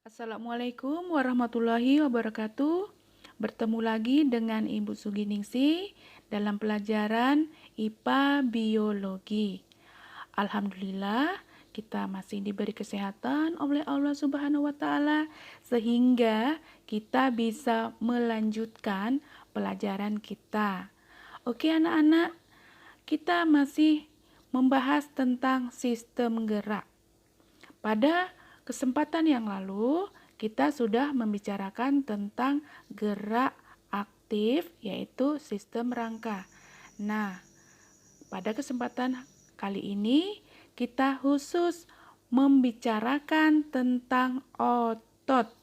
Assalamualaikum warahmatullahi wabarakatuh. Bertemu lagi dengan Ibu Suginingsi dalam pelajaran IPA Biologi. Alhamdulillah, kita masih diberi kesehatan oleh Allah Subhanahu wa taala sehingga kita bisa melanjutkan pelajaran kita. Oke, anak-anak, kita masih membahas tentang sistem gerak. Pada kesempatan yang lalu, kita sudah membicarakan tentang gerak aktif, yaitu sistem rangka. Nah, pada kesempatan kali ini, kita khusus membicarakan tentang otot.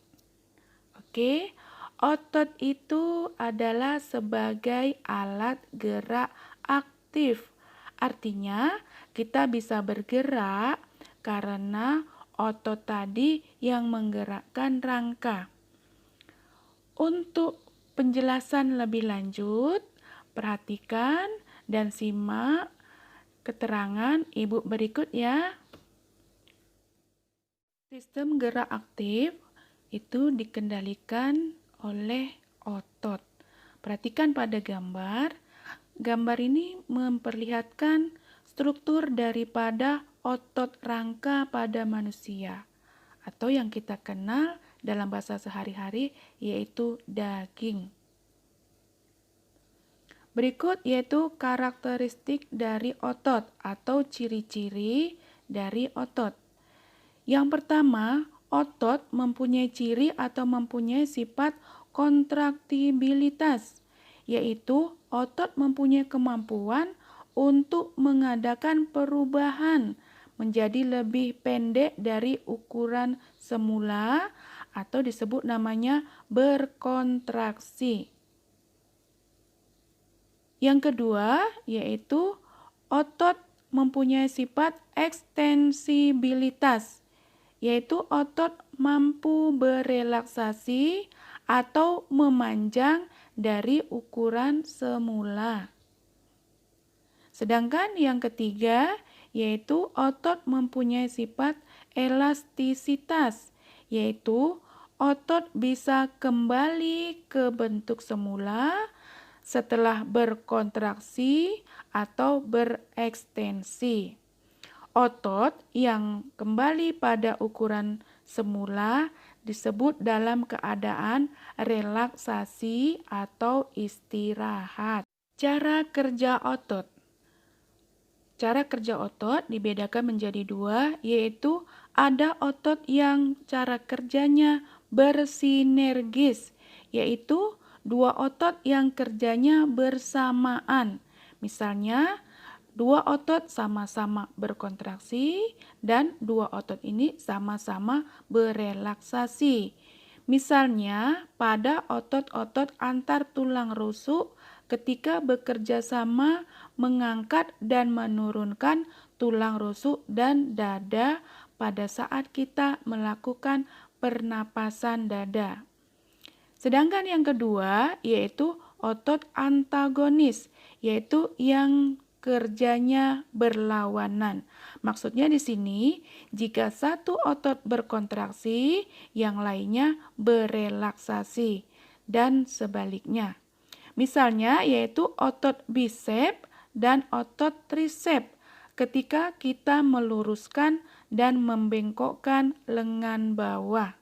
Oke, otot itu adalah sebagai alat gerak aktif. Artinya, kita bisa bergerak karena otot tadi yang menggerakkan rangka. Untuk penjelasan lebih lanjut, perhatikan dan simak keterangan Ibu berikut ya. Sistem gerak aktif itu dikendalikan oleh otot. Perhatikan pada gambar. Gambar ini memperlihatkan struktur daripada otot rangka pada manusia atau yang kita kenal dalam bahasa sehari-hari yaitu daging. Berikut yaitu karakteristik dari otot atau ciri-ciri dari otot. Yang pertama, otot mempunyai ciri atau mempunyai sifat kontraktibilitas, yaitu otot mempunyai kemampuan untuk mengadakan perubahan menjadi lebih pendek dari ukuran semula atau disebut namanya berkontraksi. Yang kedua yaitu otot mempunyai sifat ekstensibilitas, yaitu otot mampu berelaksasi atau memanjang dari ukuran semula. Sedangkan yang ketiga yaitu otot mempunyai sifat elastisitas, yaitu otot bisa kembali ke bentuk semula setelah berkontraksi atau berekstensi. Otot yang kembali pada ukuran semula disebut dalam keadaan relaksasi atau istirahat. Cara kerja otot. Cara kerja otot dibedakan menjadi dua, yaitu ada otot yang cara kerjanya bersinergis, yaitu dua otot yang kerjanya bersamaan. Misalnya, dua otot sama-sama berkontraksi dan dua otot ini sama-sama berelaksasi. Misalnya, pada otot-otot antar tulang rusuk ketika bekerja sama mengangkat dan menurunkan tulang rusuk dan dada pada saat kita melakukan pernapasan dada. Sedangkan yang kedua yaitu otot antagonis, yaitu yang kerjanya berlawanan. Maksudnya di sini, jika satu otot berkontraksi, yang lainnya berelaksasi dan sebaliknya. Misalnya yaitu otot bisep dan otot trisep ketika kita meluruskan dan membengkokkan lengan bawah.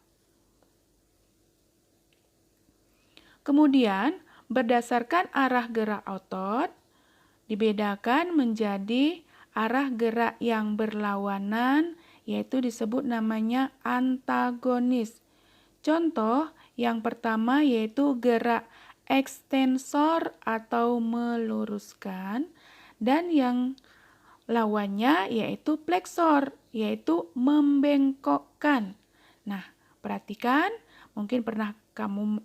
Kemudian, berdasarkan arah gerak otot, dibedakan menjadi arah gerak yang berlawanan, yaitu disebut namanya antagonis. Contoh yang pertama yaitu gerak ekstensor atau meluruskan, dan yang lawannya yaitu fleksor, yaitu membengkokkan. Nah, perhatikan, mungkin pernah kamu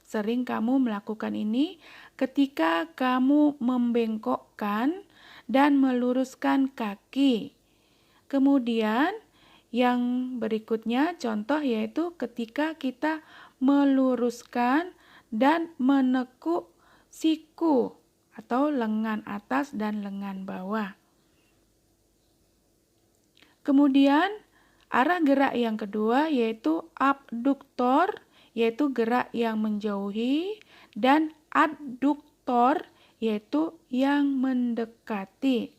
sering kamu melakukan ini ketika kamu membengkokkan dan meluruskan kaki. Kemudian yang berikutnya contoh yaitu ketika kita meluruskan dan menekuk siku atau lengan atas dan lengan bawah. Kemudian Arah gerak yang kedua yaitu abduktor, yaitu gerak yang menjauhi, dan adduktor, yaitu yang mendekati.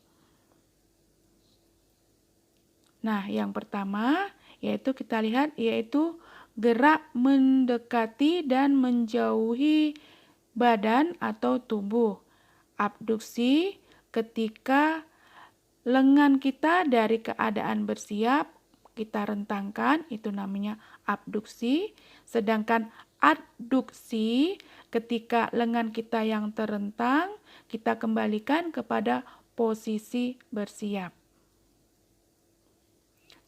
Nah, yang pertama yaitu kita lihat yaitu gerak mendekati dan menjauhi badan atau tubuh. Abduksi ketika lengan kita dari keadaan bersiap kita rentangkan, itu namanya abduksi. Sedangkan adduksi ketika lengan kita yang terentang kita kembalikan kepada posisi bersiap.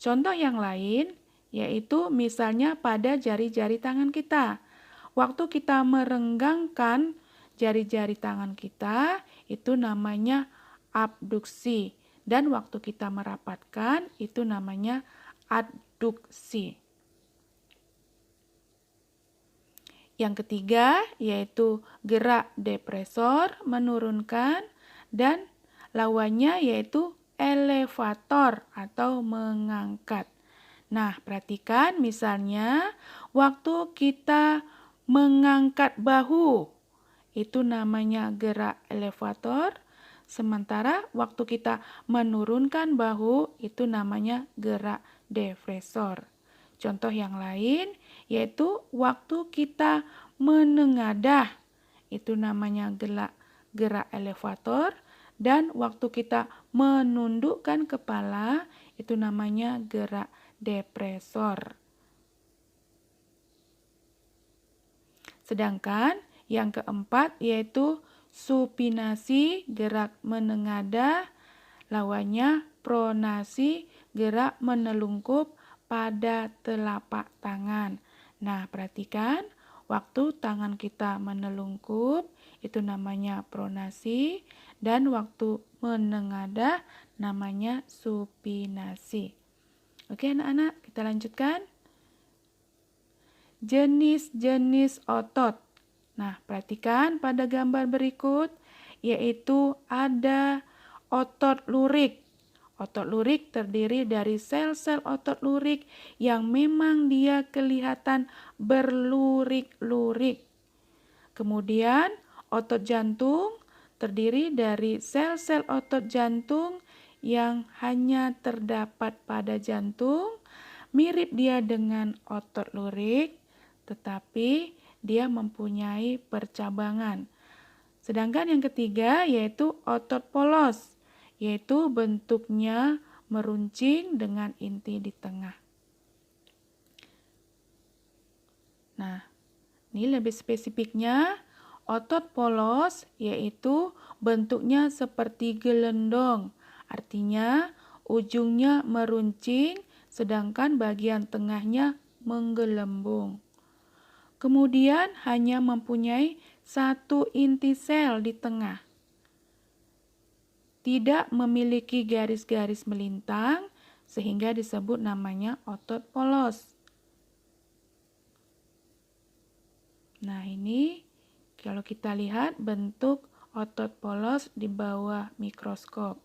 Contoh yang lain yaitu misalnya pada jari-jari tangan kita. Waktu kita merenggangkan jari-jari tangan kita itu namanya abduksi. Dan waktu kita merapatkan itu namanya adduksi. Yang ketiga yaitu gerak depresor menurunkan dan lawannya yaitu elevator atau mengangkat. Nah, perhatikan misalnya waktu kita mengangkat bahu itu namanya gerak elevator. Sementara waktu kita menurunkan bahu itu namanya gerak depresor. Contoh yang lain yaitu waktu kita menengadah itu namanya gerak elevator dan waktu kita menundukkan kepala itu namanya gerak depresor. Sedangkan yang keempat yaitu supinasi, gerak menengadah, lawannya pronasi, gerak menelungkup pada telapak tangan. Nah, perhatikan waktu tangan kita menelungkup itu namanya pronasi dan waktu menengadah namanya supinasi. Oke, anak-anak, kita lanjutkan. Jenis-jenis otot. Nah, perhatikan pada gambar berikut, yaitu ada otot lurik. Otot lurik terdiri dari sel-sel otot lurik yang memang dia kelihatan berlurik-lurik. Kemudian, otot jantung terdiri dari sel-sel otot jantung yang hanya terdapat pada jantung. Mirip dia dengan otot lurik, tetapi dia mempunyai percabangan. Sedangkan yang ketiga yaitu otot polos, yaitu bentuknya meruncing dengan inti di tengah. Nah, ini lebih spesifiknya otot polos yaitu bentuknya seperti gelendong, artinya ujungnya meruncing sedangkan bagian tengahnya menggelembung. Kemudian hanya mempunyai satu inti sel di tengah. Tidak memiliki garis-garis melintang sehingga disebut namanya otot polos. Nah, ini kalau kita lihat bentuk otot polos di bawah mikroskop.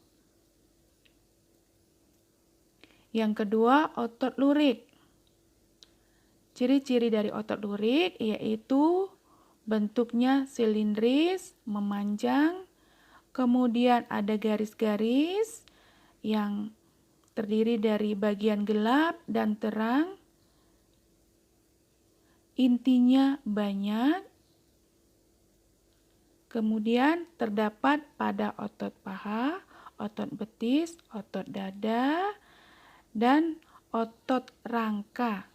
Yang kedua, otot lurik. Ciri-ciri dari otot lurik yaitu bentuknya silindris, memanjang, kemudian ada garis-garis yang terdiri dari bagian gelap dan terang, intinya banyak, kemudian terdapat pada otot paha, otot betis, otot dada, dan otot rangka.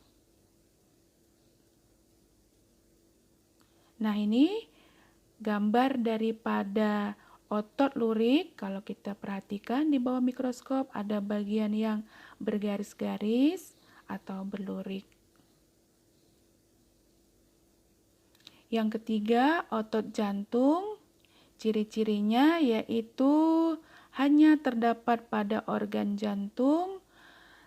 Nah, ini gambar daripada otot lurik. Kalau kita perhatikan di bawah mikroskop ada bagian yang bergaris-garis atau berlurik. Yang ketiga, otot jantung. Ciri-cirinya yaitu hanya terdapat pada organ jantung.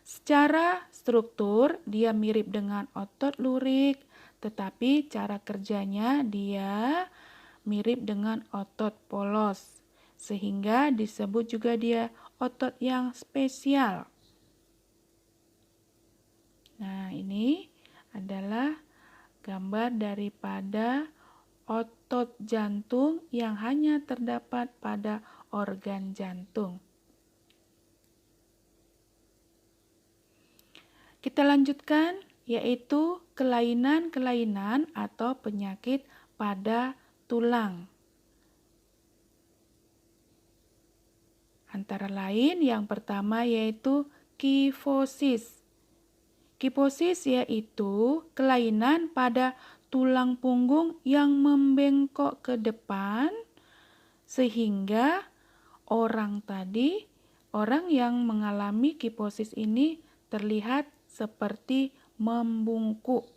Secara struktur dia mirip dengan otot lurik, tetapi cara kerjanya dia mirip dengan otot polos, sehingga disebut juga dia otot yang spesial. ini adalah gambar daripada otot jantung yang hanya terdapat pada organ jantung. Kita lanjutkan, yaitu kelainan-kelainan atau penyakit pada tulang. Antara lain yang pertama yaitu kifosis. Kifosis yaitu kelainan pada tulang punggung yang membengkok ke depan sehingga orang yang mengalami kifosis ini terlihat seperti membungkuk.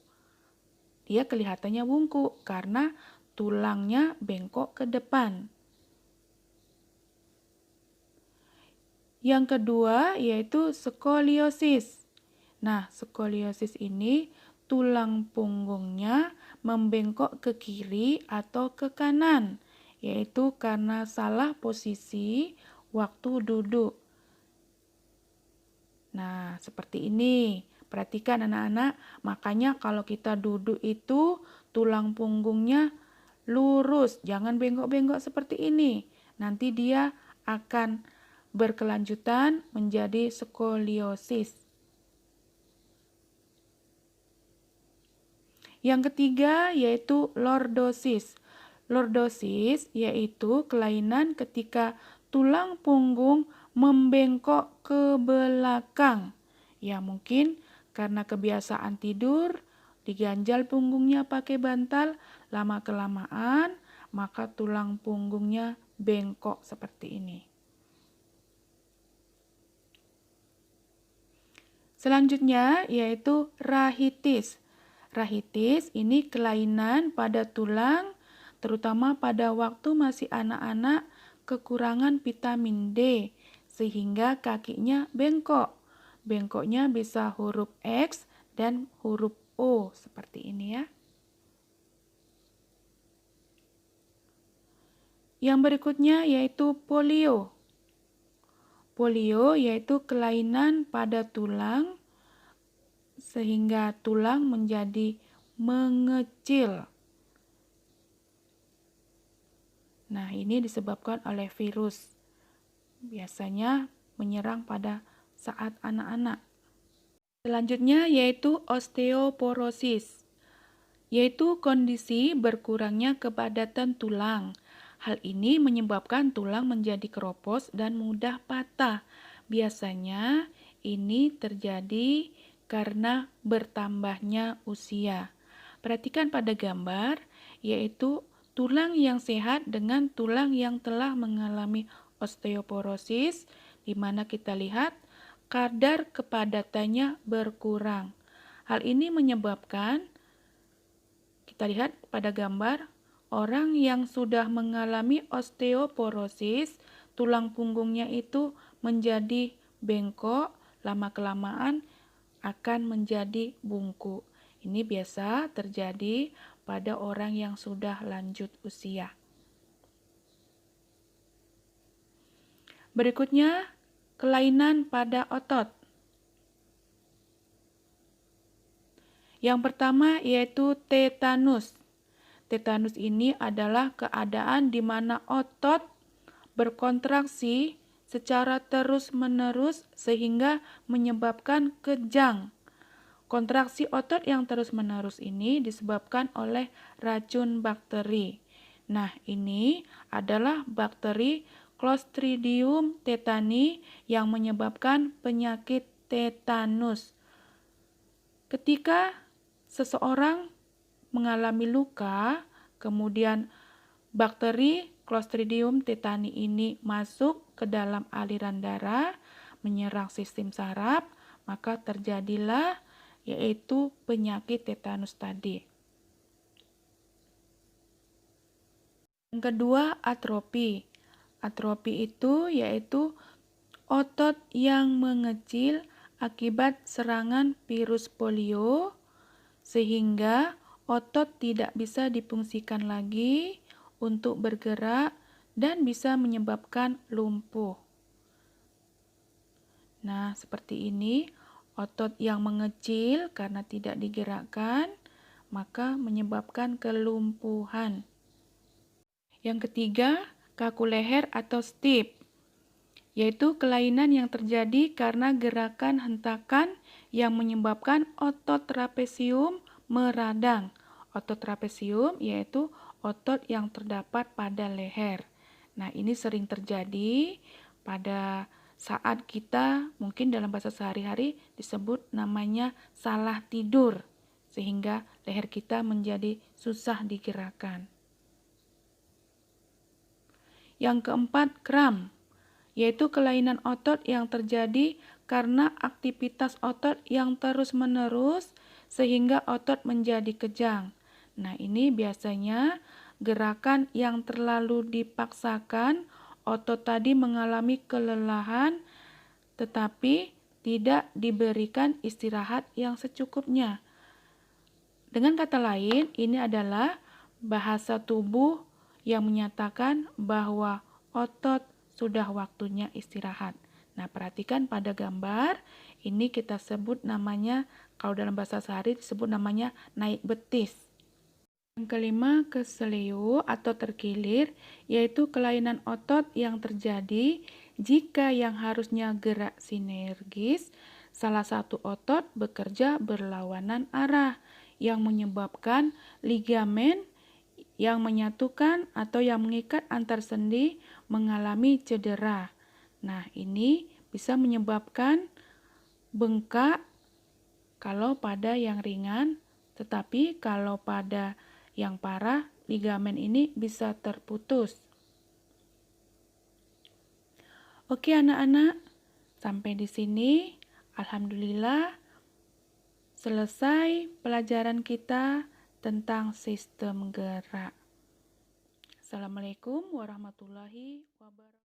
Dia kelihatannya bungkuk karena tulangnya bengkok ke depan. Yang kedua yaitu skoliosis. Nah, skoliosis ini tulang punggungnya membengkok ke kiri atau ke kanan, yaitu karena salah posisi waktu duduk. Nah, seperti ini. Perhatikan anak-anak, makanya kalau kita duduk itu tulang punggungnya lurus, jangan bengkok-bengkok seperti ini. Nanti dia akan berkelanjutan menjadi skoliosis. Yang ketiga yaitu lordosis. Lordosis yaitu kelainan ketika tulang punggung membengkok ke belakang. Ya, mungkin karena kebiasaan tidur, diganjal punggungnya pakai bantal, lama-kelamaan maka tulang punggungnya bengkok seperti ini. Selanjutnya yaitu rahitis. Rahitis ini kelainan pada tulang, terutama pada waktu masih anak-anak kekurangan vitamin D, sehingga kakinya bengkok. Bengkoknya bisa huruf X dan huruf O seperti ini ya. Yang berikutnya yaitu polio. Polio yaitu kelainan pada tulang sehingga tulang menjadi mengecil. Nah, ini disebabkan oleh virus. Biasanya menyerang pada saat anak-anak. Selanjutnya yaitu osteoporosis, yaitu kondisi berkurangnya kepadatan tulang. Hal ini menyebabkan tulang menjadi keropos dan mudah patah. Biasanya ini terjadi karena bertambahnya usia. Perhatikan pada gambar, yaitu tulang yang sehat dengan tulang yang telah mengalami osteoporosis, di mana kita lihat kadar kepadatannya berkurang. Hal ini menyebabkan, kita lihat pada gambar, orang yang sudah mengalami osteoporosis, tulang punggungnya itu menjadi bengkok, lama-kelamaan akan menjadi bungkuk. Ini biasa terjadi pada orang yang sudah lanjut usia. Berikutnya, kelainan pada otot. Yang pertama yaitu tetanus. Tetanus ini adalah keadaan di mana otot berkontraksi secara terus-menerus sehingga menyebabkan kejang. Kontraksi otot yang terus-menerus ini disebabkan oleh racun bakteri. Nah, ini adalah bakteri Clostridium tetani yang menyebabkan penyakit tetanus. Ketika seseorang mengalami luka, kemudian bakteri Clostridium tetani ini masuk ke dalam aliran darah, menyerang sistem saraf, maka terjadilah yaitu penyakit tetanus tadi. Yang kedua, atrofi. Atrofi itu yaitu otot yang mengecil akibat serangan virus polio sehingga otot tidak bisa difungsikan lagi untuk bergerak dan bisa menyebabkan lumpuh. Nah, seperti ini Otot yang mengecil karena tidak digerakkan, maka menyebabkan kelumpuhan. Yang ketiga, kaku leher atau stiff, yaitu kelainan yang terjadi karena gerakan hentakan yang menyebabkan otot trapesium meradang. Otot trapesium yaitu otot yang terdapat pada leher. Nah, ini sering terjadi pada saat kita mungkin dalam bahasa sehari-hari disebut namanya salah tidur, sehingga leher kita menjadi susah digerakkan. Yang keempat, kram, yaitu kelainan otot yang terjadi karena aktivitas otot yang terus-menerus sehingga otot menjadi kejang. Nah, ini biasanya gerakan yang terlalu dipaksakan, otot tadi mengalami kelelahan tetapi tidak diberikan istirahat yang secukupnya. Dengan kata lain, ini adalah bahasa tubuh yang menyatakan bahwa otot sudah waktunya istirahat. Nah, perhatikan pada gambar, ini kita sebut namanya, kalau dalam bahasa sehari disebut namanya naik betis. Yang kelima, keseleo atau terkilir, yaitu kelainan otot yang terjadi jika yang harusnya gerak sinergis, salah satu otot bekerja berlawanan arah, yang menyebabkan ligamen yang menyatukan atau yang mengikat antar sendi mengalami cedera. Nah, ini bisa menyebabkan bengkak kalau pada yang ringan, tetapi kalau pada yang parah, ligamen ini bisa terputus. Oke anak-anak, sampai di sini alhamdulillah selesai pelajaran kita tentang sistem gerak. Assalamualaikum warahmatullahi wabarakatuh.